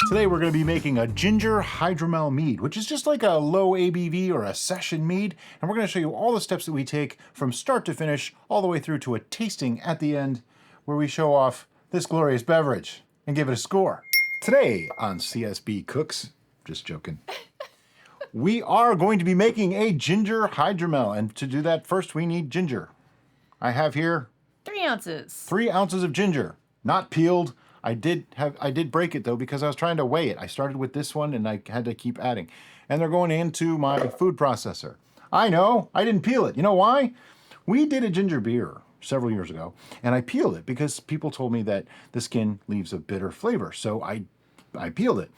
Today we're going to be making a Ginger Hydromel Mead, which is just like a low ABV or a session mead. And we're going to show you all the steps that we take from start to finish, all the way through to a tasting at the end, where we show off this glorious beverage and give it a score. Today on CSB Cooks, just joking, we are going to be making a Ginger Hydromel. And to do that, first we need ginger. I have here 3 ounces. 3 ounces of ginger, not peeled. I did break it though because I was trying to weigh it. I started with this one and I had to keep adding. And they're going into my food processor. I know, I didn't peel it. You know why? We did a ginger beer several years ago and I peeled it because people told me that the skin leaves a bitter flavor. So I peeled it.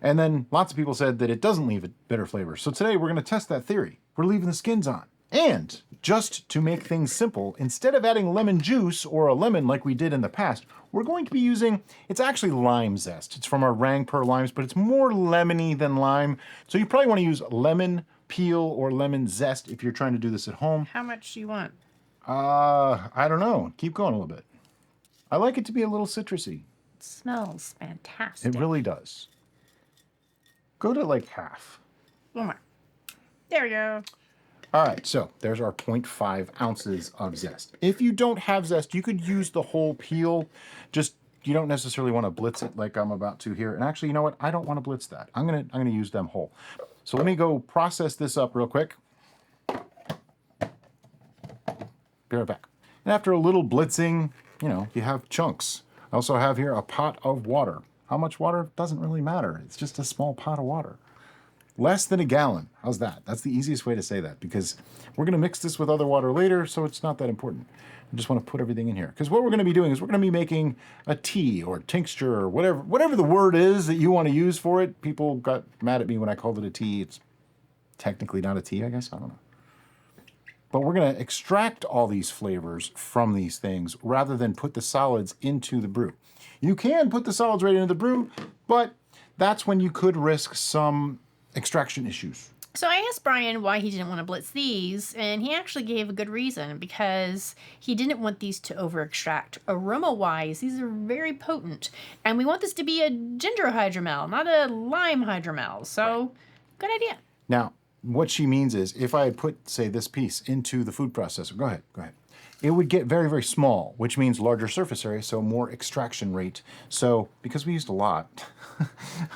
And then lots of people said that it doesn't leave a bitter flavor. So today we're gonna test that theory. We're leaving the skins on. And just to make things simple, instead of adding lemon juice or a lemon like we did in the past, we're going to be using, it's actually lime zest. It's from our Rangpur limes, but it's more lemony than lime. So you probably want to use lemon peel or lemon zest if you're trying to do this at home. How much do you want? I don't know. Keep going a little bit. I like it to be a little citrusy. It smells fantastic. It really does. Go to like half. One more. There we go. All right, so there's our 0.5 ounces of zest. If you don't have zest, you could use the whole peel. Just, you don't necessarily want to blitz it like I'm about to here. And actually, you know what? I don't want to blitz that. I'm gonna use them whole. So let me go process this up real quick. Be right back. And after a little blitzing, you know, you have chunks. I also have here a pot of water. How much water? Doesn't really matter. It's just a small pot of water. Less than a gallon. How's that? That's the easiest way to say that because we're going to mix this with other water later, so it's not that important. I just want to put everything in here. Because what we're going to be doing is we're going to be making a tea or tincture or whatever the word is that you want to use for it. People got mad at me when I called it a tea. It's technically not a tea, I guess. I don't know. But we're going to extract all these flavors from these things rather than put the solids into the brew. You can put the solids right into the brew, but that's when you could risk some extraction issues. So I asked Brian why he didn't want to blitz these, and he actually gave a good reason, because he didn't want these to over-extract. Aroma-wise, these are very potent, and we want this to be a ginger hydromel, not a lime hydromel, so right. Good idea. Now, what she means is, if I put, say, this piece into the food processor, go ahead, it would get very, very small, which means larger surface area, so more extraction rate. So, because we used a lot,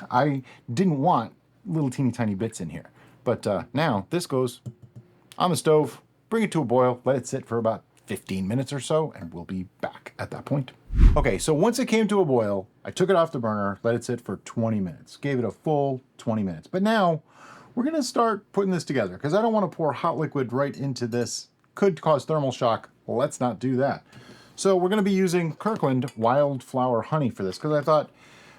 I didn't want little teeny tiny bits in here. But now this goes on the stove, bring it to a boil, let it sit for about 15 minutes or so, and we'll be back at that point. Okay, so once it came to a boil, I took it off the burner, let it sit for 20 minutes, gave it a full 20 minutes. But now we're gonna start putting this together because I don't want to pour hot liquid right into this. Could cause thermal shock. Let's not do that. So we're gonna be using Kirkland wildflower honey for this because I thought,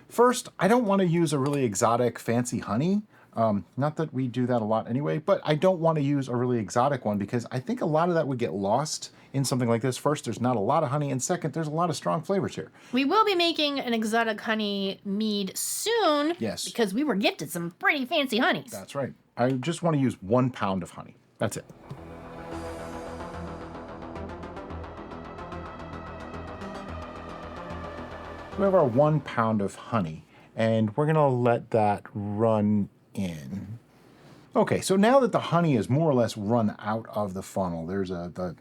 first, I don't want to use a really exotic, fancy honey. Not that we do that a lot anyway, but I don't want to use a really exotic one because I think a lot of that would get lost in something like this. First, there's not a lot of honey, and second, there's a lot of strong flavors here. We will be making an exotic honey mead soon. Yes. Because we were gifted some pretty fancy honeys. That's right. I just want to use 1 pound of honey. That's it. We have our 1 pound of honey, and we're gonna let that run in. Okay, so now that the honey is more or less run out of the funnel, there's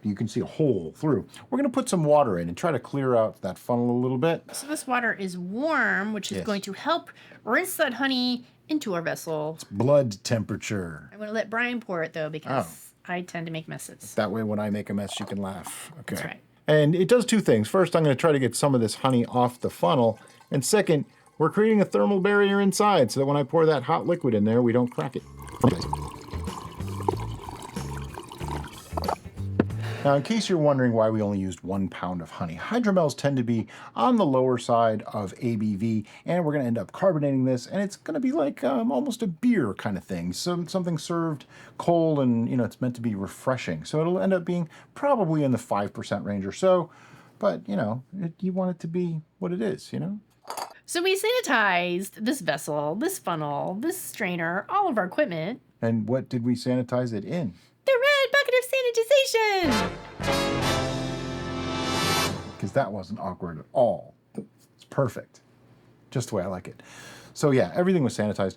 you can see a hole through. We're gonna put some water in and try to clear out that funnel a little bit. So this water is warm, which is going to help rinse that honey into our vessel. It's blood temperature. I'm gonna let Brian pour it though, because I tend to make messes. That way when I make a mess, you can laugh. Okay. That's right. And it does 2 things. First, I'm going to try to get some of this honey off the funnel. And second, we're creating a thermal barrier inside so that when I pour that hot liquid in there, we don't crack it. Now, in case you're wondering why we only used 1 pound of honey, hydromels tend to be on the lower side of ABV, and we're going to end up carbonating this, and it's going to be like almost a beer kind of thing. Something served cold, and you know it's meant to be refreshing. So it'll end up being probably in the 5% range or so, but you know, you want it to be what it is, you know? So we sanitized this vessel, this funnel, this strainer, all of our equipment. And what did we sanitize it in? The red bucket of sanitization! Because that wasn't awkward at all. It's perfect. Just the way I like it. So yeah, everything was sanitized.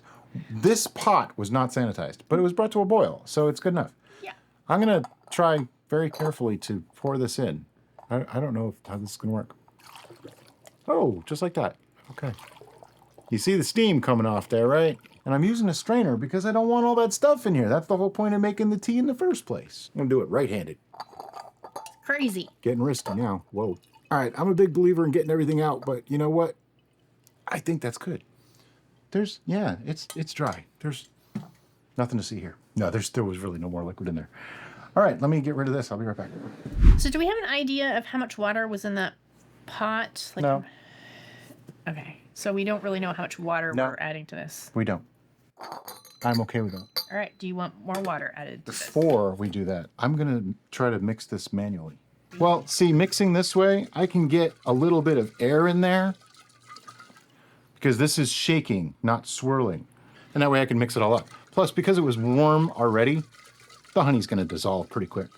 This pot was not sanitized, but it was brought to a boil, so it's good enough. Yeah. I'm gonna try very carefully to pour this in. I don't know how this is gonna work. Oh, just like that. Okay. You see the steam coming off there, right? And I'm using a strainer because I don't want all that stuff in here. That's the whole point of making the tea in the first place. I'm gonna do it right-handed. Crazy. Getting risky now. Whoa. All right, I'm a big believer in getting everything out, but you know what? I think that's good. Yeah, it's dry. There's nothing to see here. No, there was really no more liquid in there. All right, let me get rid of this. I'll be right back. So do we have an idea of how much water was in that pot? Like, No, okay. So we don't really know how much water No. we're adding to this. we don't. I'm okay with that. All right. Do you want more water added to this? Before we do that, I'm gonna try to mix this manually. Well, see, mixing this way, I can get a little bit of air in there because this is shaking, not swirling. And that way I can mix it all up. Plus, because it was warm already, the honey's gonna dissolve pretty quick.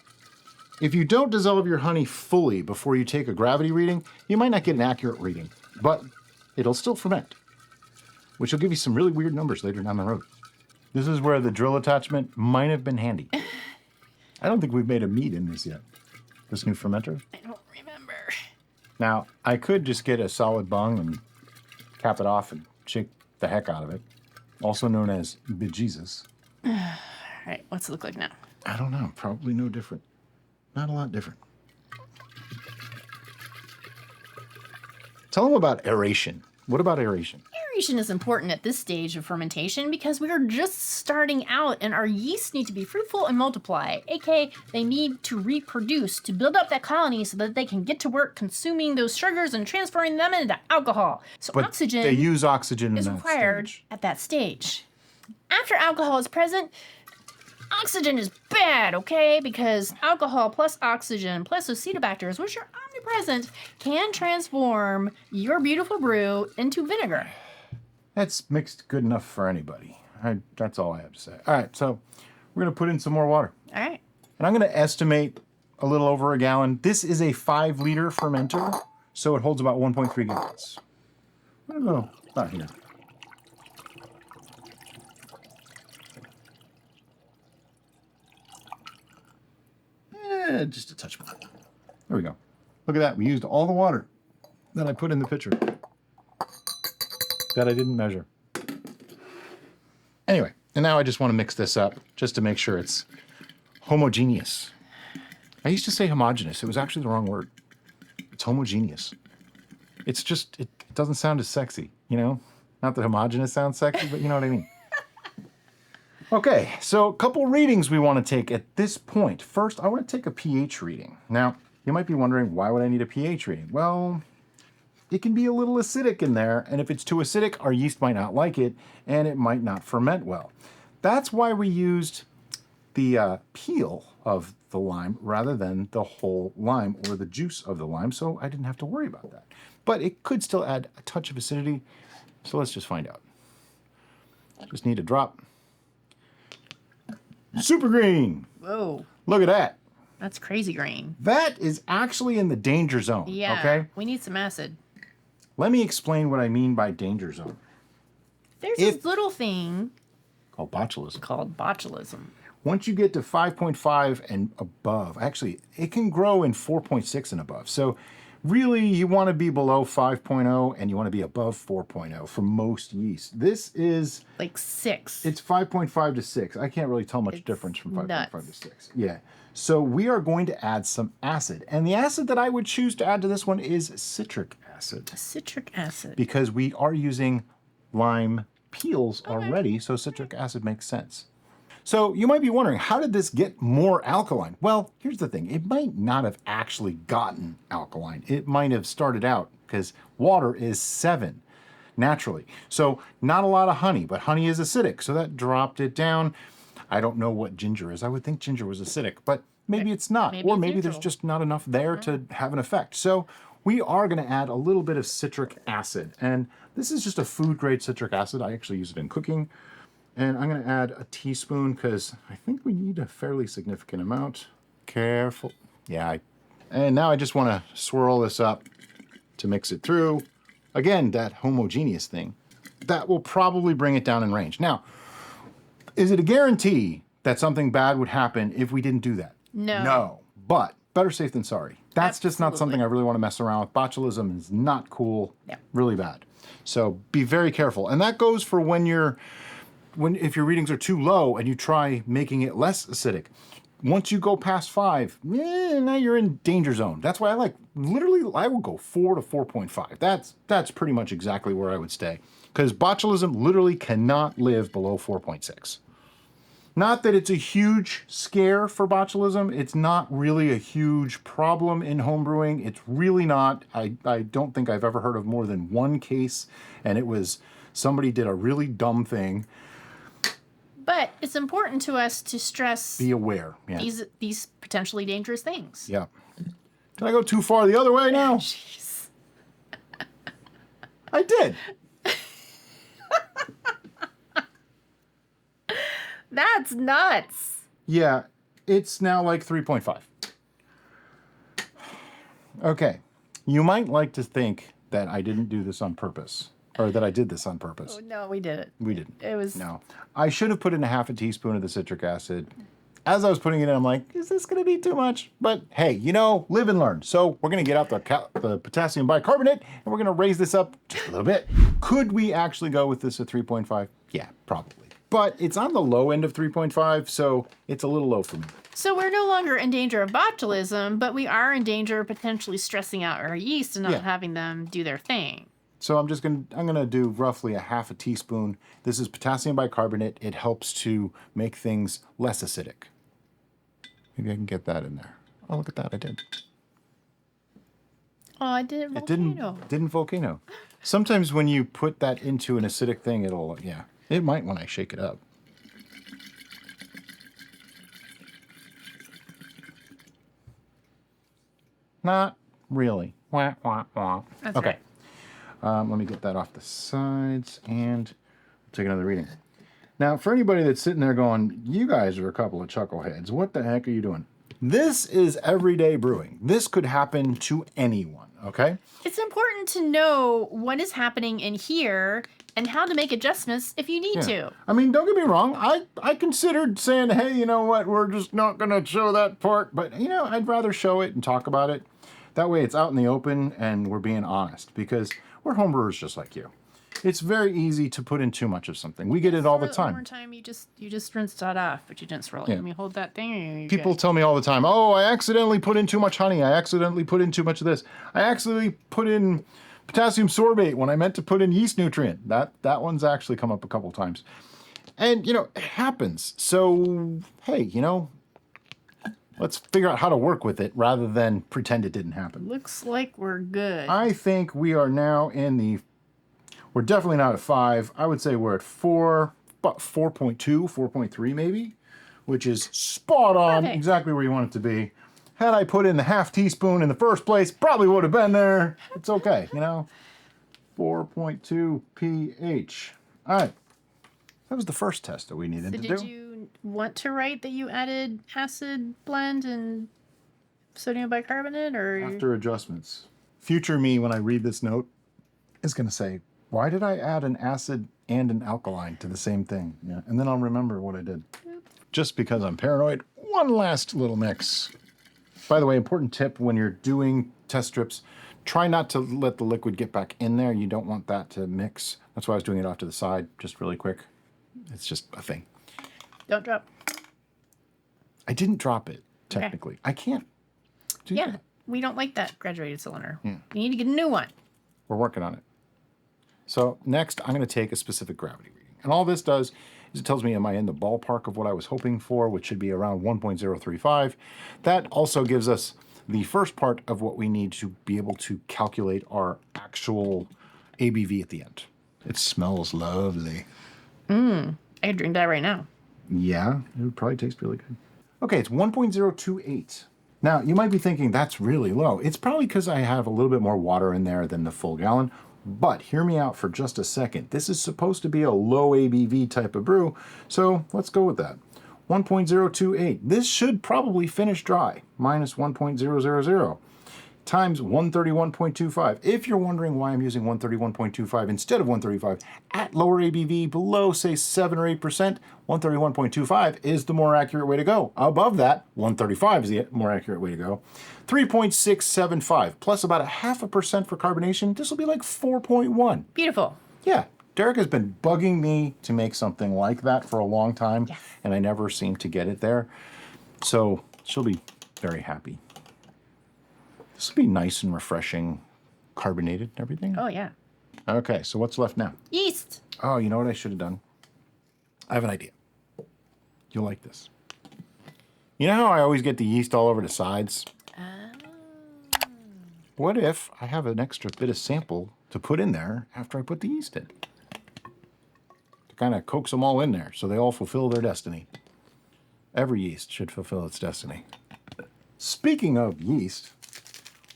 If you don't dissolve your honey fully before you take a gravity reading, you might not get an accurate reading, but it'll still ferment, which will give you some really weird numbers later down the road. This is where the drill attachment might have been handy. I don't think we've made a mead in this yet. This new fermenter. I don't remember. Now, I could just get a solid bung and cap it off and shake the heck out of it, also known as bejesus. All right. What's it look like now? I don't know, probably no different. Not a lot different. Tell them about aeration. What about aeration? Aeration is important at this stage of fermentation because we are just starting out and our yeast need to be fruitful and multiply, aka they need to reproduce to build up that colony so that they can get to work consuming those sugars and transferring them into alcohol. So But oxygen they use oxygen is in that required stage. at that stage. After alcohol is present, oxygen is bad, okay? Because alcohol plus oxygen plus acetobacters, which are omnipresent, can transform your beautiful brew into vinegar. That's mixed good enough for anybody. That's all I have to say. All right, so we're going to put in some more water. All right. And I'm going to estimate a little over a gallon. This is a 5-liter fermenter, so it holds about 1.3 gallons. Oh, not here. Just a touch more. There we go. Look at that. We used all the water that I put in the pitcher that I didn't measure. Anyway, and now I just want to mix this up just to make sure it's homogeneous. I used to say homogeneous. It was actually the wrong word. It's homogeneous. It's just, it doesn't sound as sexy, you know? Not that homogeneous sounds sexy, but you know what I mean. Okay, so a couple readings we want to take at this point. First, I want to take a pH reading. Now, you might be wondering, why would I need a pH reading? Well, it can be a little acidic in there, and if it's too acidic, our yeast might not like it, and it might not ferment well. That's why we used the peel of the lime rather than the whole lime or the juice of the lime, so I didn't have to worry about that. But it could still add a touch of acidity, so let's just find out. Just need a drop. Super green. Whoa. Look at that. That's crazy green. That is actually in the danger zone. Yeah. Okay. We need some acid. Let me explain what I mean by danger zone. There's this little thing Called botulism. called botulism. Once you get to 5.5 and above, actually, it can grow in 4.6 and above. So really, you want to be below 5.0 and you want to be above 4.0 for most yeast. This is, Like 6. it's 5.5 to 6. I can't really tell much It's difference from 5.5 nuts. to 6. Yeah. So we are going to add some acid. And the acid that I would choose to add to this one is citric acid, Citric acid. because we are using lime peels already, so citric acid makes sense. So you might be wondering, how did this get more alkaline? Well, here's the thing. It might not have actually gotten alkaline. It might have started out, because water is 7 naturally. So not a lot of honey, but honey is acidic, so that dropped it down. I don't know what ginger is. I would think ginger was acidic, but maybe it's not. Maybe Or it's maybe there's neutral. just not enough there to have an effect. So we are going to add a little bit of citric acid. And this is just a food-grade citric acid. I actually use it in cooking. And I'm going to add a teaspoon because I think we need a fairly significant amount. Careful. Yeah. And now I just want to swirl this up to mix it through. Again, that homogeneous thing. that will probably bring it down in range. Now, is it a guarantee that something bad would happen if we didn't do that? No. No, but better safe than sorry. That's just not something Absolutely. I really want to mess around with. Botulism is not cool, Yeah. really bad. So be very careful. And that goes for if your readings are too low and you try making it less acidic. Once you go past 5, now you're in danger zone. That's why I would go 4 to 4.5. That's pretty much exactly where I would stay. Because botulism literally cannot live below 4.6. Not that it's a huge scare for botulism. It's not really a huge problem in homebrewing. It's really not. I don't think I've ever heard of more than one case, and it was somebody did a really dumb thing. But it's important to us to stress Be aware. Yeah. these potentially dangerous things. Yeah. Did I go too far the other way now? Jeez. I did. That's nuts. Yeah, it's now like 3.5. Okay. You might like to think that I didn't do this on purpose, or that I did this on purpose. Oh, no, we did it. We didn't. It was No. I should have put in a half a teaspoon of the citric acid. As I was putting it in, I'm like, is this going to be too much? But hey, live and learn. So we're going to get out the potassium bicarbonate, and we're going to raise this up just a little bit. Could we actually go with this at 3.5? Yeah, probably. But it's on the low end of 3.5, so it's a little low for me. So we're no longer in danger of botulism, but we are in danger of potentially stressing out our yeast and not having them do their thing. So I'm gonna do roughly a half a teaspoon. This is potassium bicarbonate. It helps to make things less acidic. Maybe I can get that in there. Oh, look at that! I did. Oh, I did it volcano. Didn't volcano. Sometimes when you put that into an acidic thing, it might when I shake it up. Not really. Wah, wah, wah. That's Okay. right. Let me get that off the sides and take another reading. Now, for anybody that's sitting there going, you guys are a couple of chuckleheads. What the heck are you doing? This is everyday brewing. This could happen to anyone, okay? It's important to know what is happening in here and how to make adjustments if you need to. I mean, don't get me wrong. I considered saying, hey, you know what? We're just not going to show that part. But, I'd rather show it and talk about it. That way it's out in the open and we're being honest because we're homebrewers just like you. It's very easy to put in too much of something. We get it all the time. One more time, you just rinsed that off, but you didn't swirl it. Yeah. Let me hold that thing. People tell me all the time, oh, I accidentally put in too much honey. I accidentally put in too much of this. I accidentally put in potassium sorbate when I meant to put in yeast nutrient. That one's actually come up a couple times. And, it happens. So, hey, let's figure out how to work with it rather than pretend it didn't happen. Looks like we're good. I think we are now we're definitely not at 5. I would say we're at 4, about 4.2, 4.3 maybe, which is spot on, Perfect. exactly where you want it to be. Had I put in the half teaspoon in the first place, probably would have been there. It's okay, 4.2 pH. All right. That was the first test that we needed to do. Did you want to write that you added acid blend and sodium bicarbonate, or After adjustments. Future me, when I read this note, is going to say, why did I add an acid and an alkaline to the same thing? Yeah, and then I'll remember what I did. Just because I'm paranoid, one last little mix. By the way, important tip when you're doing test strips, try not to let the liquid get back in there. You don't want that to mix. That's why I was doing it off to the side, just really quick. It's just a thing. don't drop? I didn't drop it, technically. I can't do Yeah, that. we don't like that graduated cylinder. You need to get a new one. We're working on it. So next, I'm going to take a specific gravity reading. And all this does is it tells me, am I in the ballpark of what I was hoping for, which should be around 1.035. That also gives us the first part of what we need to be able to calculate our actual ABV at the end. It smells lovely. I could drink that right now. Yeah, it would probably taste really good. Okay, it's 1.028. Now, you might be thinking that's really low. It's probably because I have a little bit more water in there than the full gallon. But hear me out for just a second. This is supposed to be a low ABV type of brew, so let's go with that. 1.028. This should probably finish dry, minus 1.000. times 131.25. If you're wondering why I'm using 131.25 instead of 135 at lower ABV, below say 7 or 8%, 131.25 is the more accurate way to go. Above that, 135 is the more accurate way to go. 3.675 plus about 0.5% for carbonation. This will be like 4.1. Beautiful. Yeah. Derek has been bugging me to make something like that for a long time, Yes. and I never seem to get it there. So she'll be very happy. This will be nice and refreshing, carbonated and everything. Oh, yeah. Okay, so what's left now? Yeast. Oh, you know what I should have done? I have an idea. You'll like this. You know how I always get the yeast all over the sides? What if I have an extra bit of sample to put in there after I put the yeast in? To kind of coax them all in there so they all fulfill their destiny. Every yeast should fulfill its destiny. Speaking of yeast,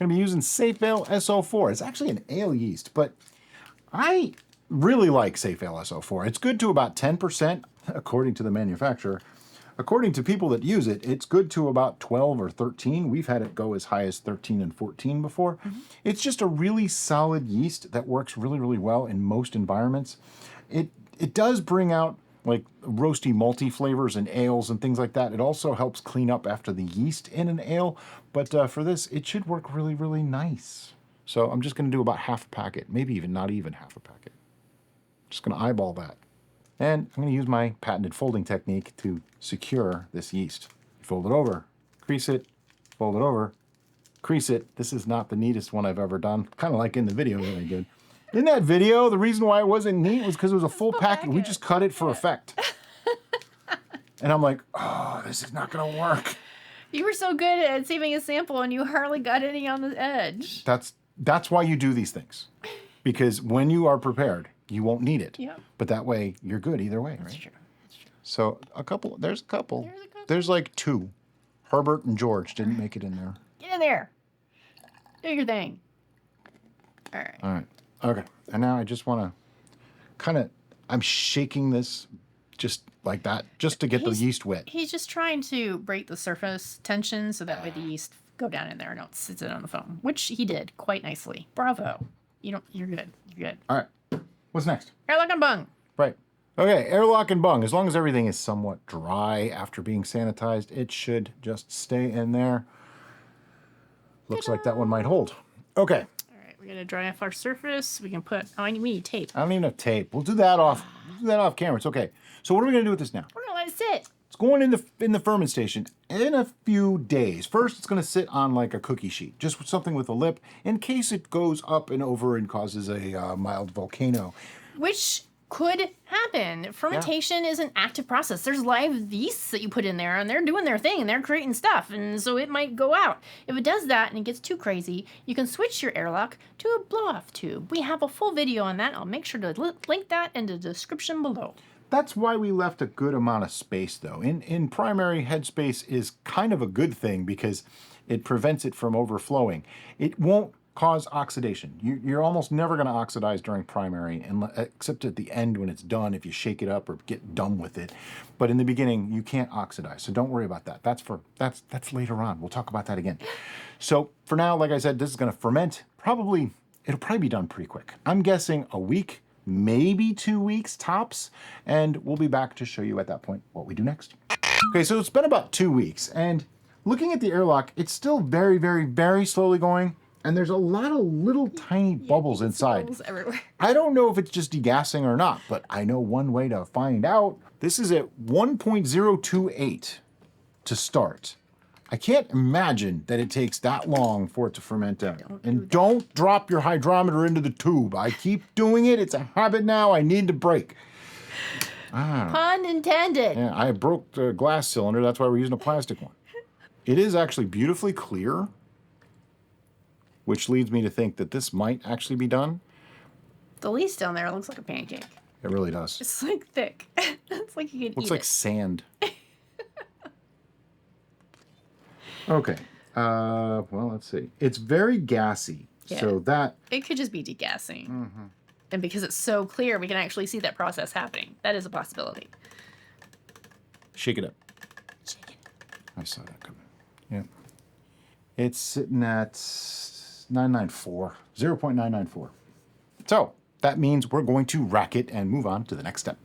I'm going to be using Safe Ale SO4. It's actually an ale yeast, but I really like Safe Ale SO4. It's good to about 10%, according to the manufacturer. According to people that use it, it's good to about 12 or 13. We've had it go as high as 13 and 14 before. It's just a really solid yeast that works really, really well in most environments. It does bring out like roasty, malty flavors in ales and things like that. It also helps clean up after the yeast in an ale. But for this, it should work really, really nice. So I'm just going to do about half a packet, maybe even not even half a packet. Just going to eyeball that. And I'm going to use my patented folding technique to secure this yeast. Fold it over, crease it, fold it over, crease it. This is not the neatest one I've ever done. Kind of like in the video that I did. In that video, the reason why it wasn't neat was because it was a full packet. We just cut it for effect. And I'm like, oh, this is not going to work. You were so good at saving a sample and you hardly got any on the edge. That's why you do these things. Because when you are prepared, you won't need it. Yeah. But that way, you're good either way, right? That's true. That's true. So there's a couple. There's like 2. Herbert and George didn't make it in there. Get in there. Do your thing. All right. All right. Okay. And now I just want to I'm shaking this just like that, just to get the yeast wet. He's just trying to break the surface tension so that way the yeast go down in there and don't sit on the foam, which he did quite nicely. Bravo. You're good. You're good. All right. What's next? Airlock and bung. Right. Okay, airlock and bung. As long as everything is somewhat dry after being sanitized, it should just stay in there. Looks like that one might hold. Okay. All right, we're gonna dry off our surface. We can put. Oh, we need tape. I don't even have tape. We'll do that off. We'll do that off camera. It's okay. So what are we gonna do with this now? We're gonna let it sit. It's going in the ferment station in a few days. First, it's gonna sit on like a cookie sheet, just something with a lip, in case it goes up and over and causes a mild volcano. Which could happen. Fermentation is an active process. There's live yeasts that you put in there, and they're doing their thing, and they're creating stuff, and so it might go out. If it does that and it gets too crazy, you can switch your airlock to a blow-off tube. We have a full video on that. I'll make sure to link that in the description below. That's why we left a good amount of space, though. In primary, headspace is kind of a good thing because it prevents it from overflowing. It won't cause oxidation. You're almost never going to oxidize during primary, except at the end when it's done, if you shake it up or get done with it. But in the beginning, you can't oxidize, so don't worry about that. That's later on. We'll talk about that again. So for now, like I said, this is going to ferment. It'll probably be done pretty quick. I'm guessing a week, maybe 2 weeks tops, and we'll be back to show you at that point what we do next. Okay, so it's been about 2 weeks, and looking at the airlock, it's still very, very, very slowly going. And there's a lot of little tiny bubbles inside. Bubbles everywhere. I don't know if it's just degassing or not, but I know one way to find out. This is at 1.028 to start. I can't imagine that it takes that long for it to ferment out. Don't drop your hydrometer into the tube. I keep doing it. It's a habit now. I need to break. Pun intended. Yeah, I broke the glass cylinder. That's why we're using a plastic one. It is actually beautifully clear, which leads me to think that this might actually be done. The yeast down there looks like a pancake. It really does. It's like thick. It's like you could eat Looks like it. sand. Okay. Well, let's see. It's very gassy. Yeah. So that... It could just be degassing. And because it's so clear, we can actually see that process happening. That is a possibility. Shake it up. Shake it. I saw that coming. Yeah. It's sitting at 994, 0.994. So that means we're going to rack it and move on to the next step.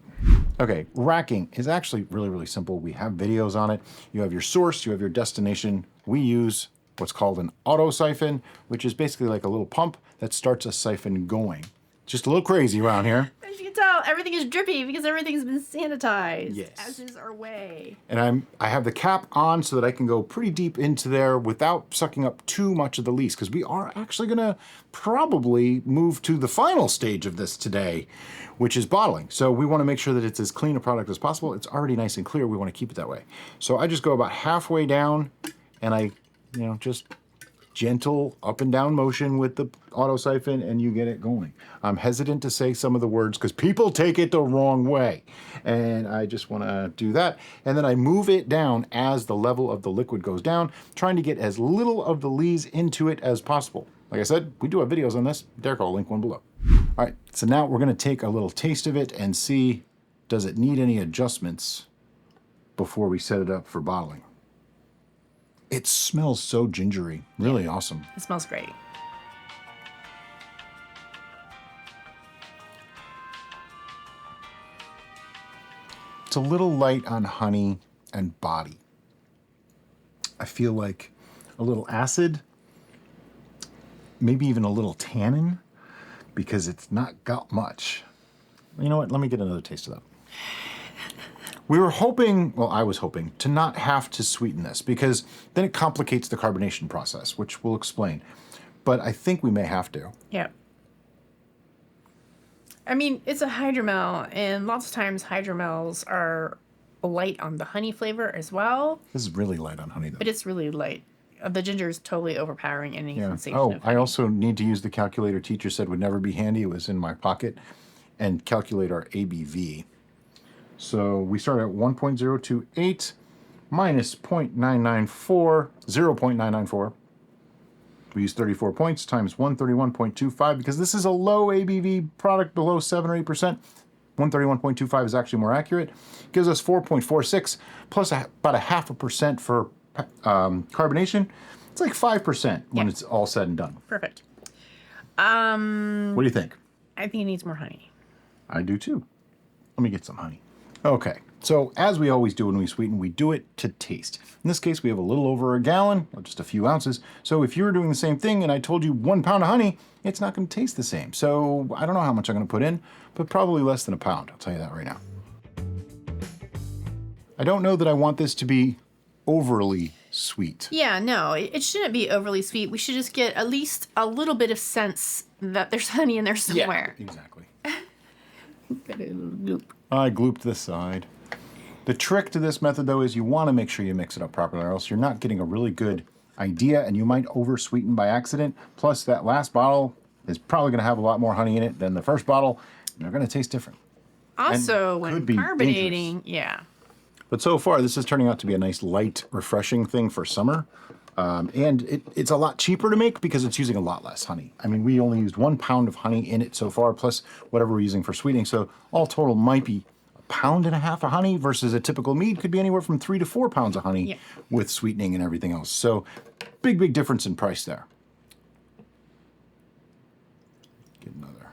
Okay, racking is actually really, really simple. We have videos on it. You have your source, you have your destination. We use what's called an auto siphon, which is basically like a little pump that starts a siphon going. Just a little crazy around here. As you can tell, everything is drippy because everything's been sanitized. Yes. As is our way. And I have the cap on so that I can go pretty deep into there without sucking up too much of the yeast, because we are actually gonna probably move to the final stage of this today, which is bottling. So we wanna make sure that it's as clean a product as possible. It's already nice and clear, we wanna keep it that way. So I just go about halfway down and I, just gentle up and down motion with the auto siphon and you get it going. I'm hesitant to say some of the words because people take it the wrong way. And I just want to do that. And then I move it down as the level of the liquid goes down, trying to get as little of the lees into it as possible. Like I said, we do have videos on this. Derek, I'll link one below. All right, so now we're going to take a little taste of it and see, does it need any adjustments before we set it up for bottling? It smells so gingery. Really awesome. It smells great. It's a little light on honey and body. I feel like a little acid, maybe even a little tannin, because it's not got much. You know what? Let me get another taste of that. We were hoping, well, I was hoping, to not have to sweeten this because then it complicates the carbonation process, which we'll explain. But I think we may have to. Yeah. I mean, it's a hydromel, and lots of times hydromels are light on the honey flavor as well. This is really light on honey, though. But it's really light. The ginger is totally overpowering any sensation Oh, of I also need to use the calculator teacher said would never be handy. It was in my pocket. And calculate our ABV. So we start at 1.028 minus 0.994, 0.994. We use 34 points times 131.25 because this is a low ABV product below 7 or 8%. 131.25 is actually more accurate. Gives us 4.46 plus about a 0.5% for carbonation. It's like 5% when it's all said and done. Perfect. What do you think? I think it needs more honey. I do too. Let me get some honey. Okay, so as we always do when we sweeten, we do it to taste. In this case, we have a little over a gallon, or just a few ounces. So if you were doing the same thing and I told you 1 pound of honey, it's not going to taste the same. So I don't know how much I'm going to put in, but probably less than a pound. I'll tell you that right now. I don't know that I want this to be overly sweet. Yeah, no, it shouldn't be overly sweet. We should just get at least a little bit of sense that there's honey in there somewhere. Yeah, exactly. I glooped this side. The trick to this method, though, is you want to make sure you mix it up properly, or else you're not getting a really good idea, and you might over-sweeten by accident. Plus, that last bottle is probably going to have a lot more honey in it than the first bottle, and they're going to taste different. Also, when carbonating, dangerous. yeah. But so far, this is turning out to be a nice, light, refreshing thing for summer. And it's a lot cheaper to make because it's using a lot less honey. I mean, we only used 1 pound of honey in it so far, plus whatever we're using for sweetening. So all total might be 1.5 pounds of honey versus a typical mead could be anywhere from 3 to 4 pounds of honey with sweetening and everything else. So big, big difference in price there. Get another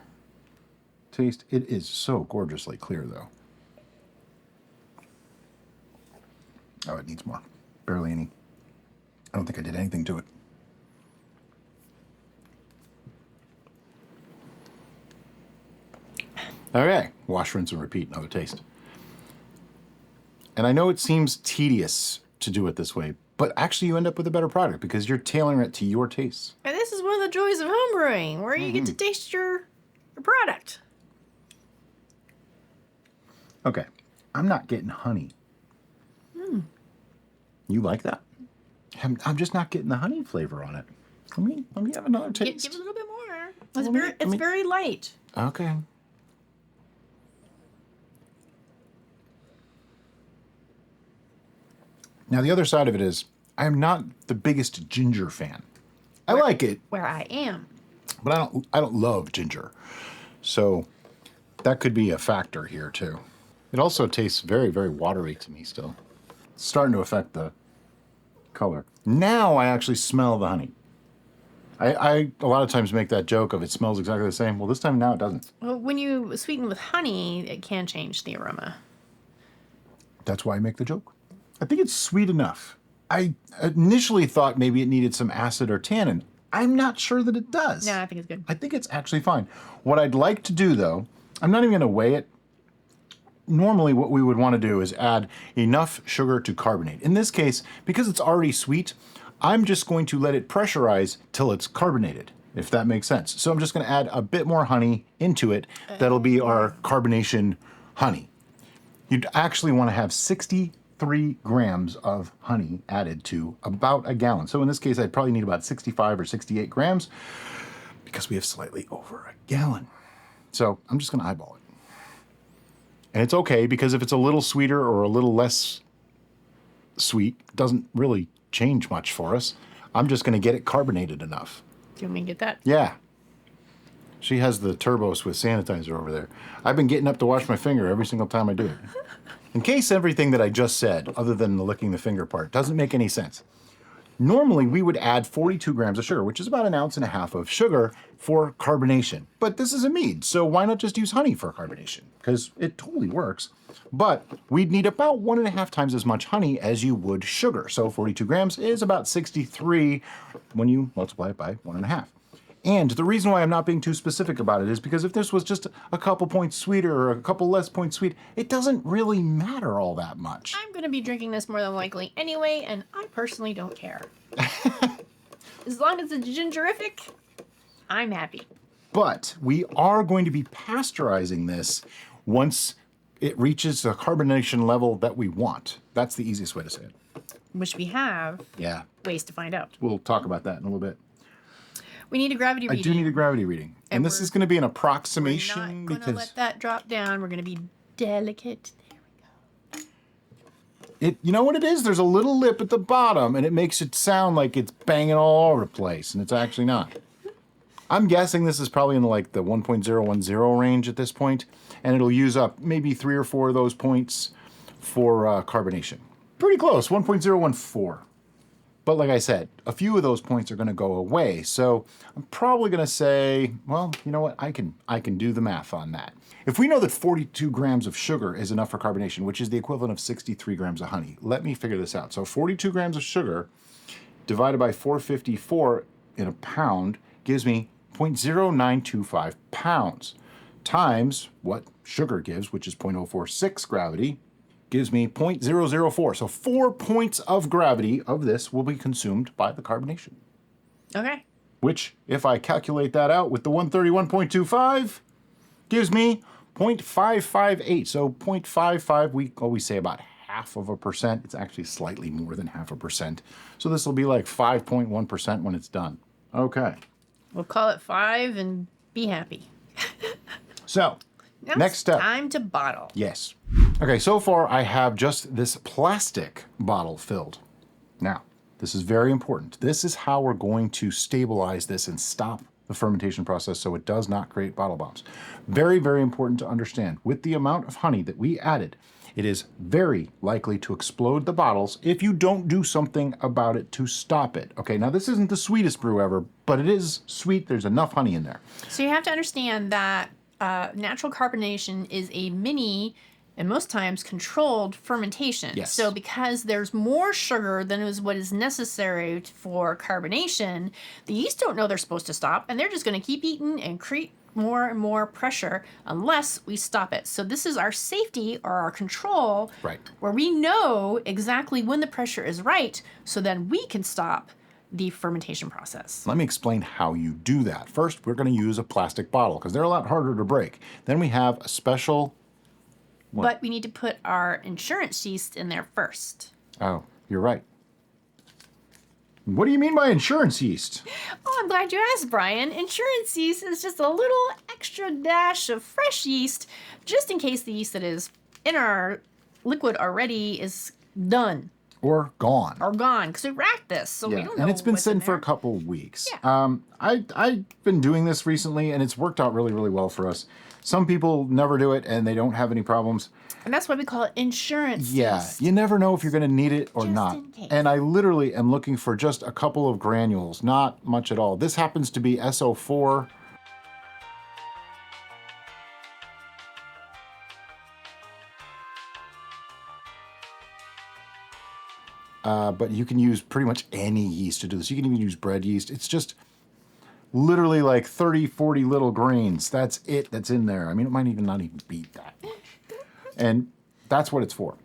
taste. It is so gorgeously clear, though. Oh, it needs more. Barely any. I don't think I did anything to it. Okay, wash, rinse, and repeat. Another taste. And I know it seems tedious to do it this way, but actually you end up with a better product because you're tailoring it to your tastes. And this is one of the joys of homebrewing, where you get to taste your product. Okay, I'm not getting honey. You like that? I'm just not getting the honey flavor on it. Let me have another taste. Give it a little bit more. It's very light. Okay. Now the other side of it is, I am not the biggest ginger fan. I like it, Where I am. but I don't love ginger. So that could be a factor here too. It also tastes very, very watery to me still. It's starting to affect the color. Now I actually smell the honey. I a lot of times make that joke of it smells exactly the same. Well, this time now it doesn't. Well, when you sweeten with honey, it can change the aroma. That's why I make the joke. I think it's sweet enough. I initially thought maybe it needed some acid or tannin. I'm not sure that it does. No, I think it's good. I think it's actually fine. What I'd like to do, though, I'm not even going to weigh it. Normally, what we would want to do is add enough sugar to carbonate. In this case, because it's already sweet, I'm just going to let it pressurize till it's carbonated, if that makes sense. So I'm just going to add a bit more honey into it. That'll be our carbonation honey. You'd actually want to have 63 grams of honey added to about a gallon. So in this case, I'd probably need about 65 or 68 grams because we have slightly over a gallon. So I'm just going to eyeball it. And it's okay because if it's a little sweeter or a little less sweet, it doesn't really change much for us. I'm just going to get it carbonated enough. Do you want me to get that? Yeah. She has the turbos with sanitizer over there. I've been getting up to wash my finger every single time I do it. In case everything that I just said, other than the licking the finger part, doesn't make any sense. Normally, we would add 42 grams of sugar, which is about 1.5 ounces of sugar for carbonation. But this is a mead, so why not just use honey for carbonation? Because it totally works. But we'd need about 1.5 times as much honey as you would sugar. So 42 grams is about 63 when you multiply it by 1.5. And the reason why I'm not being too specific about it is because if this was just a couple points sweeter or a couple less points sweet, it doesn't really matter all that much. I'm going to be drinking this more than likely anyway, and I personally don't care. As long as it's gingerific, I'm happy. But we are going to be pasteurizing this once it reaches the carbonation level that we want. That's the easiest way to say it. Which we have ways to find out. We'll talk about that in a little bit. We need a gravity reading. I do need a gravity reading. And this is going to be an approximation. We're not going to let that drop down. We're going to be delicate. There we go. You know what it is? There's a little lip at the bottom, and it makes it sound like it's banging all over the place, and it's actually not. I'm guessing this is probably in the 1.010 range at this point, and it'll use up maybe 3 or 4 of those points for carbonation. Pretty close, 1.014. But like I said, a few of those points are going to go away. So I'm probably going to say, well, you know what? I can do the math on that. If we know that 42 grams of sugar is enough for carbonation, which is the equivalent of 63 grams of honey, let me figure this out. So 42 grams of sugar divided by 454 in a pound gives me 0.0925 pounds times what sugar gives, which is 0.046 gravity, gives me 0.004. So 4 points of gravity of this will be consumed by the carbonation. Okay. Which, if I calculate that out with the 131.25, gives me 0.558. So 0.55, we always say about 0.5%. It's actually slightly more than 0.5%. So this will be like 5.1% when it's done. Okay. We'll call it 5 and be happy. So, Now next step. Time to bottle. Yes. Okay, so far I have just this plastic bottle filled. Now, this is very important. This is how we're going to stabilize this and stop the fermentation process so it does not create bottle bombs. Very, very important to understand. With the amount of honey that we added, it is very likely to explode the bottles if you don't do something about it to stop it. Okay, now this isn't the sweetest brew ever, but it is sweet. There's enough honey in there. So you have to understand that natural carbonation is a mini and most times controlled fermentation. Yes. So because there's more sugar than is what is necessary for carbonation, the yeast don't know they're supposed to stop, and they're just going to keep eating and create more and more pressure unless we stop it. So this is our safety or our control, Right. where we know exactly when the pressure is right, so then we can stop the fermentation process. Let me explain how you do that. First, we're going to use a plastic bottle because they're a lot harder to break. Then we have a special... But we need to put our insurance yeast in there first. Oh, you're right. What do you mean by insurance yeast? Oh, I'm glad you asked, Brian. Insurance yeast is just a little extra dash of fresh yeast, just in case the yeast that is in our liquid already is done. Or gone. Or gone, because we racked this, so we don't know. And it's been what's sitting in for a there. couple of weeks. Yeah. I've been doing this recently, and it's worked out really, really well for us. Some people never do it, and they don't have any problems. And that's why we call it insurance Yeah, yeast. you never know if you're going to need it or Just not. in case. And I literally am looking for just a couple of granules, not much at all. This happens to be SO4. But you can use pretty much any yeast to do this. You can even use bread yeast. It's just literally like 30, 40 little grains. That's it that's in there. I mean, it might even not even beat that. And that's what it's for.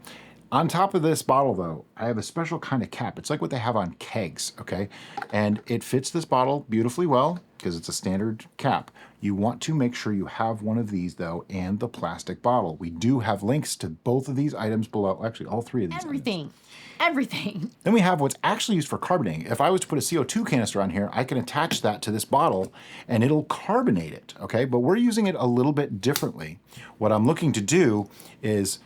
On top of this bottle, though, I have a special kind of cap. It's like what they have on kegs, okay? And it fits this bottle beautifully well because it's a standard cap. You want to make sure you have one of these, though, and the plastic bottle. We do have links to both of these items below. Actually, all three of these items. Everything. Then we have what's actually used for carbonating. If I was to put a CO2 canister on here, I can attach that to this bottle and it'll carbonate it, okay? But we're using it a little bit differently. What I'm looking to do is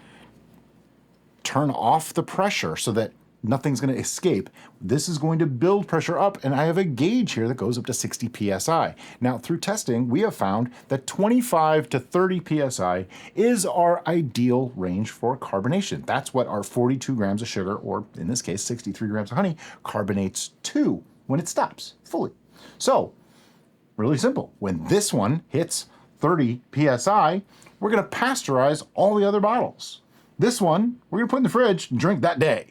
turn off the pressure so that nothing's going to escape. This is going to build pressure up, and I have a gauge here that goes up to 60 psi. Now, through testing, we have found that 25 to 30 psi is our ideal range for carbonation. That's what our 42 grams of sugar, or in this case, 63 grams of honey, carbonates to when it stops fully. So, really simple. When this one hits 30 psi, we're going to pasteurize all the other bottles. This one, we're going to put in the fridge and drink that day.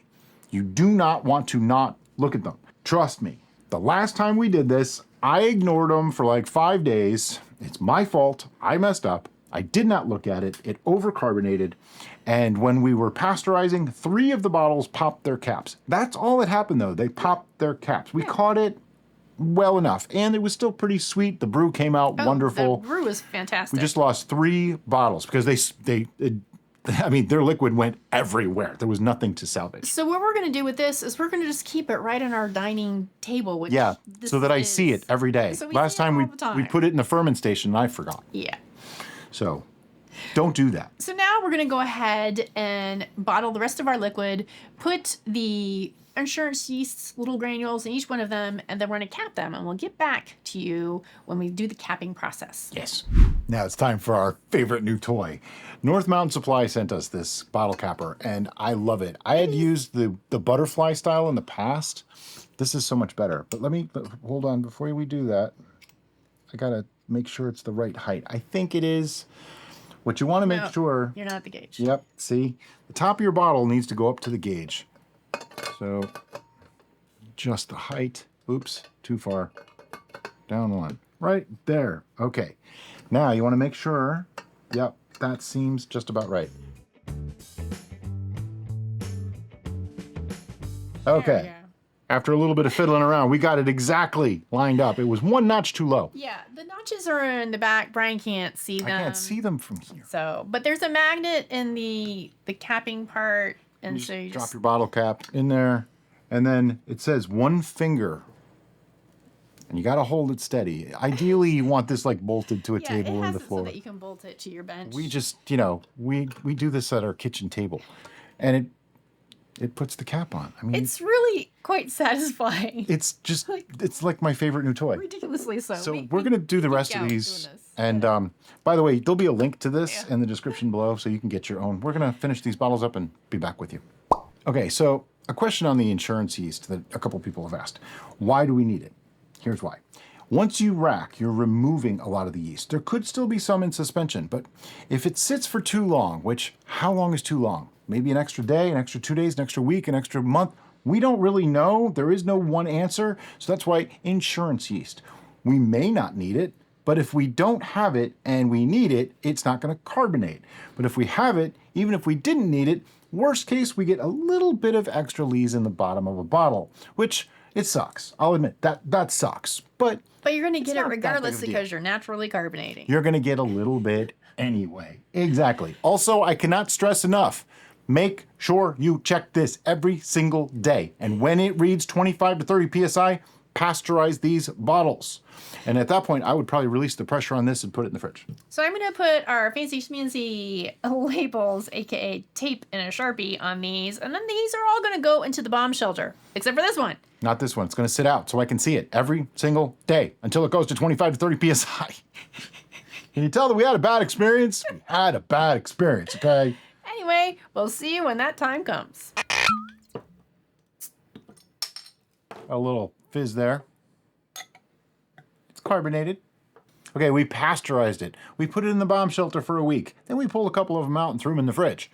You do not want to not look at them. Trust me, the last time we did this, I ignored them for like 5 days. It's my fault. I messed up. I did not look at it. It overcarbonated. And when we were pasteurizing, 3 of the bottles popped their caps. That's all that happened, though. They popped their caps. We caught it well enough. And it was still pretty sweet. The brew came out wonderful. The brew was fantastic. We just lost 3 bottles because their liquid went everywhere. There was nothing to salvage. So what we're going to do with this is we're going to just keep it right on our dining table. Which so that I see it every day. So Last time we put it in the ferment station and I forgot. Yeah. So don't do that. So now we're going to go ahead and bottle the rest of our liquid, put the insurance yeast little granules in each one of them, and then we're going to cap them, and we'll get back to you when we do the capping process. Yes. Now it's time for our favorite new toy. North Mountain Supply sent us this bottle capper, and I love it. I had used the butterfly style in the past. This is so much better. But hold on, before we do that, I gotta make sure it's the right height. I think it is. What you want to make sure... You're not at the gauge. Yep, see? The top of your bottle needs to go up to the gauge. So, just the height. Oops, too far. Down 1. Right there. Okay. Now, you want to make sure... Yep, that seems just about right. Okay. After a little bit of fiddling around, we got it exactly lined up. It was 1 notch too low. Yeah, the notches are in the back. Brian can't see them. I can't see them from here. So, but there's a magnet in the capping part, and so you drop your bottle cap in there, and then it says 1 finger. And you got to hold it steady. Ideally, you want this like bolted to a table or the floor. So that you can bolt it to your bench. We just, we do this at our kitchen table, and it puts the cap on. I mean, it's really quite satisfying. It's just, it's like my favorite new toy. Ridiculously so. So we're going to do the rest of these. And by the way, there'll be a link to this in the description below so you can get your own. We're going to finish these bottles up and be back with you. Okay, so a question on the insurance yeast that a couple people have asked. Why do we need it? Here's why. Once you rack, you're removing a lot of the yeast. There could still be some in suspension, but if it sits for too long, which how long is too long? Maybe an extra day, an extra 2 days, an extra week, an extra month. We don't really know. There is no one answer. So that's why insurance yeast. We may not need it, but if we don't have it and we need it, it's not going to carbonate. But if we have it, even if we didn't need it, worst case, we get a little bit of extra lees in the bottom of a bottle, which it sucks. I'll admit that sucks. But you're going to get it regardless because you're naturally carbonating. You're going to get a little bit anyway. Exactly. Also, I cannot stress enough. Make sure you check this every single day. And when it reads 25 to 30 psi, pasteurize these bottles. And at that point, I would probably release the pressure on this and put it in the fridge. So I'm going to put our fancy schmancy labels, aka tape and a Sharpie, on these. And then these are all going to go into the bomb shelter, except for this one. Not this one. It's going to sit out so I can see it every single day until it goes to 25 to 30 psi. Can you tell that we had a bad experience? We had a bad experience, okay? Anyway, we'll see you when that time comes. A little fizz there. It's carbonated. Okay, we pasteurized it. We put it in the bomb shelter for a week. Then we pulled a couple of them out and threw them in the fridge.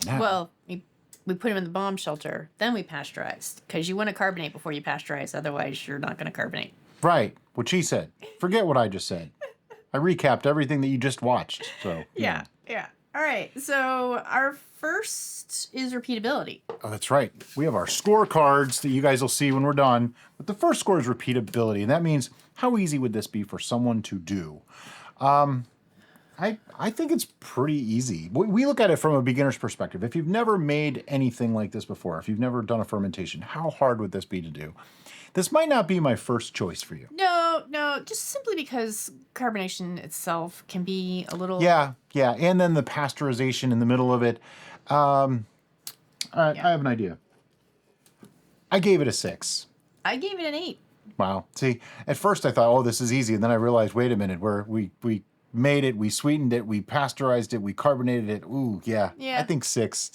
Now, Well, we put them in the bomb shelter, then we pasteurized. Because you want to carbonate before you pasteurize, otherwise you're not going to carbonate. right, what she said. Forget what I just said. I recapped everything that you just watched. So Yeah. All right, so our first is repeatability. Oh, that's right. We have our scorecards that you guys will see when we're done. But the first score is repeatability, and that means how easy would this be for someone to do? I think it's pretty easy. We look at it from a beginner's perspective. If you've never made anything like this before, if you've never done a fermentation, how hard would this be to do? This might not be my first choice for you. No, just simply because carbonation itself can be a little... Yeah, and then the pasteurization in the middle of it. I have an idea. I gave it a 6. I gave it an 8. Wow. See, at first I thought, oh, this is easy. And then I realized, wait a minute, we made it, we sweetened it, we pasteurized it, we carbonated it. Ooh, yeah. I think 6.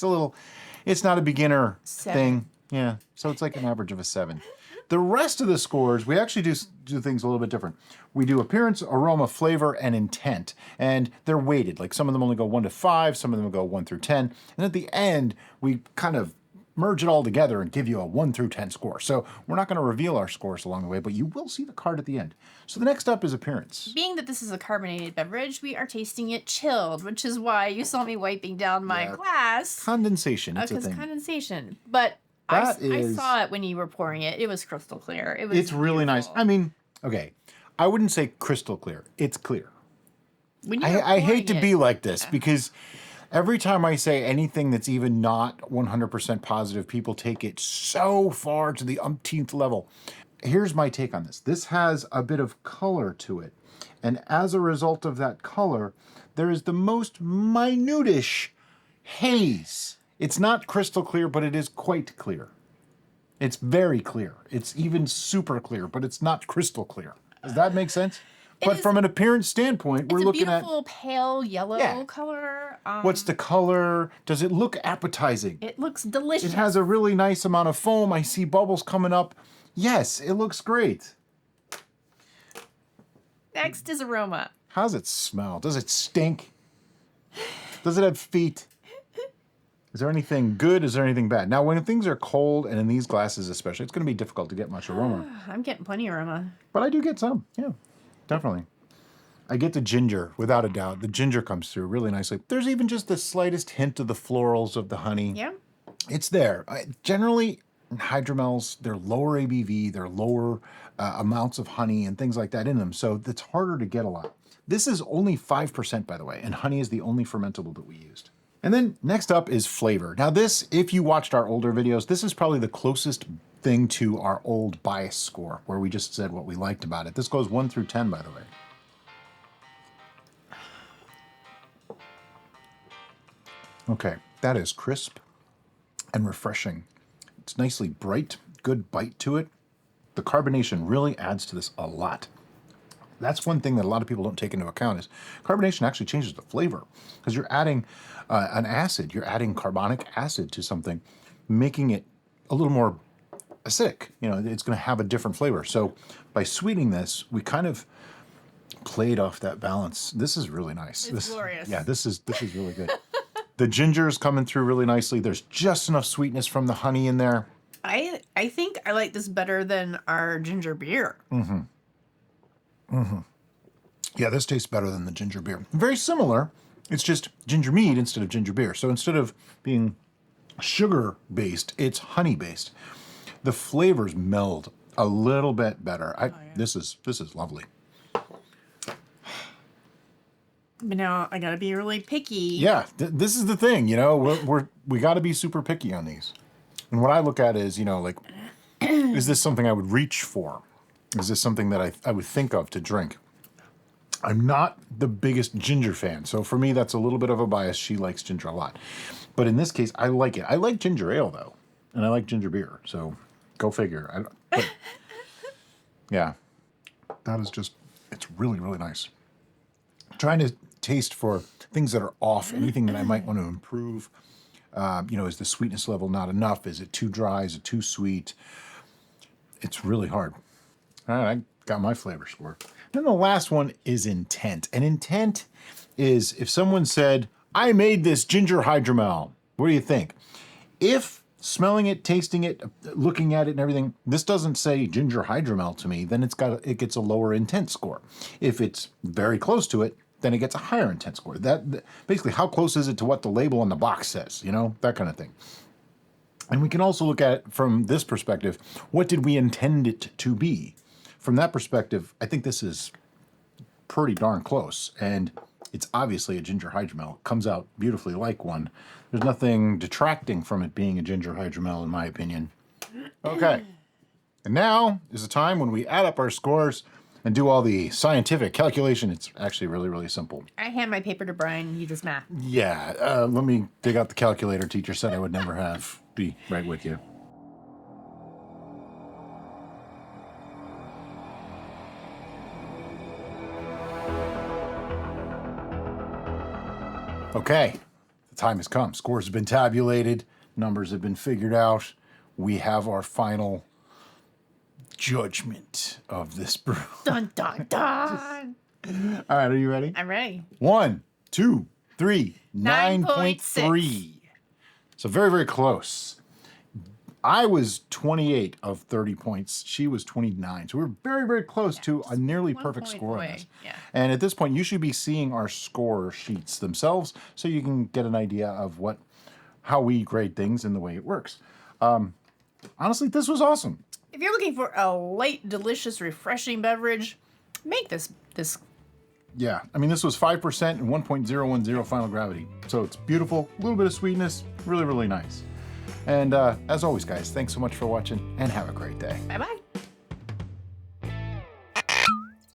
It's not a beginner 7. thing. Yeah. So it's like an average of a 7. The rest of the scores, we actually do things a little bit different. We do appearance, aroma, flavor, and intent. And they're weighted. Like some of them only go 1 to 5, some of them go 1 through 10. And at the end, we kind of merge it all together and give you a 1 through 10 score. So we're not going to reveal our scores along the way, but you will see the card at the end. So the next up is appearance. Being that this is a carbonated beverage, we are tasting it chilled, which is why you saw me wiping down my glass. Condensation, it's a Because thing. condensation. But I saw it when you were pouring it. It was crystal clear. It's really nice. beautiful. I mean, okay, I wouldn't say crystal clear. It's clear. When you were I hate pouring to it- be like this because every time I say anything that's even not 100% positive, people take it so far to the umpteenth level. Here's my take on this. This has a bit of color to it. And as a result of that color, there is the most minutish haze. It's not crystal clear, but it is quite clear. It's very clear. It's even super clear, but it's not crystal clear. Does that make sense? But is- from an appearance standpoint, we're It's a looking at beautiful pale yellow Yeah. color. what's the color? Does it look appetizing? It looks delicious. It has a really nice amount of foam. I see bubbles coming up. Yes, it looks great. Next is aroma. How does it smell? Does it stink? Does it have feet? Is there anything good? Is there anything bad? Now, when things are cold, and in these glasses especially, it's going to be difficult to get much aroma. I'm getting plenty of aroma. But I do get some. Yeah, definitely. I get the ginger, without a doubt. The ginger comes through really nicely. There's even just the slightest hint of the florals of the honey. Yeah. It's there. Generally, hydromels, they're lower ABV, they're lower amounts of honey and things like that in them. So it's harder to get a lot. This is only 5%, by the way, and honey is the only fermentable that we used. And then next up is flavor. Now this, if you watched our older videos, this is probably the closest thing to our old bias score, where we just said what we liked about it. This goes 1 through 10, by the way. Okay, that is crisp and refreshing. It's nicely bright, good bite to it. The carbonation really adds to this a lot. That's one thing that a lot of people don't take into account is carbonation actually changes the flavor because you're adding an acid, you're adding carbonic acid to something, making it a little more acidic. You know, it's going to have a different flavor. So by sweetening this, we kind of played off that balance. This is really nice. It's glorious. Yeah, this is really good. The ginger is coming through really nicely. There's just enough sweetness from the honey in there. I think I like this better than our ginger beer. Yeah, this tastes better than the ginger beer. Very similar. It's just ginger mead instead of ginger beer. So instead of being sugar-based, it's honey-based. The flavors meld a little bit better. This is lovely. But now I gotta be really picky. Yeah, this is the thing. You know, we got to be super picky on these. And what I look at is, you know, like, is this something I would reach for? Is this something that I would think of to drink? I'm not the biggest ginger fan, so for me that's a little bit of a bias. She likes ginger a lot. But in this case, I like it. I like ginger ale, though, and I like ginger beer, so go figure. Yeah, that is just, it's really, really nice. Trying to taste for things that are off, anything that I might want to improve. You know, is the sweetness level not enough? Is it too dry? Is it too sweet? It's really hard. All right, I got my flavor score. Then the last one is intent. And intent is if someone said, I made this ginger hydromel. What do you think? If smelling it, tasting it, looking at it and everything, this doesn't say ginger hydromel to me, then it gets a lower intent score. If it's very close to it, then it gets a higher intent score. That basically, how close is it to what the label on the box says, you know, that kind of thing. And we can also look at it from this perspective. What did we intend it to be? From that perspective, I think this is pretty darn close. And it's obviously a ginger hydromel. It comes out beautifully like one. There's nothing detracting from it being a ginger hydromel, in my opinion. Okay. And now is the time when we add up our scores and do all the scientific calculation. It's actually really, really simple. I hand my paper to Brian. You just math. Yeah. Let me dig out the calculator teacher said I would never have. Be right with you. Okay, the time has come. Scores have been tabulated, numbers have been figured out. We have our final judgment of this brew. Dun, dun, dun. All right, are you ready? I'm ready. 1, 2, 3, 9.6. 9.3. So very, very close. I was 28 of 30 points. She was 29. So we were very, very close to a nearly perfect point score on away. this. Yeah. And at this point, you should be seeing our score sheets themselves so you can get an idea of how we grade things and the way it works. Honestly, this was awesome. If you're looking for a light, delicious, refreshing beverage, make this. Yeah, I mean, this was 5% and 1.010 final gravity. So it's beautiful, a little bit of sweetness, really, really nice. And as always, guys, thanks so much for watching and have a great day. Bye-bye.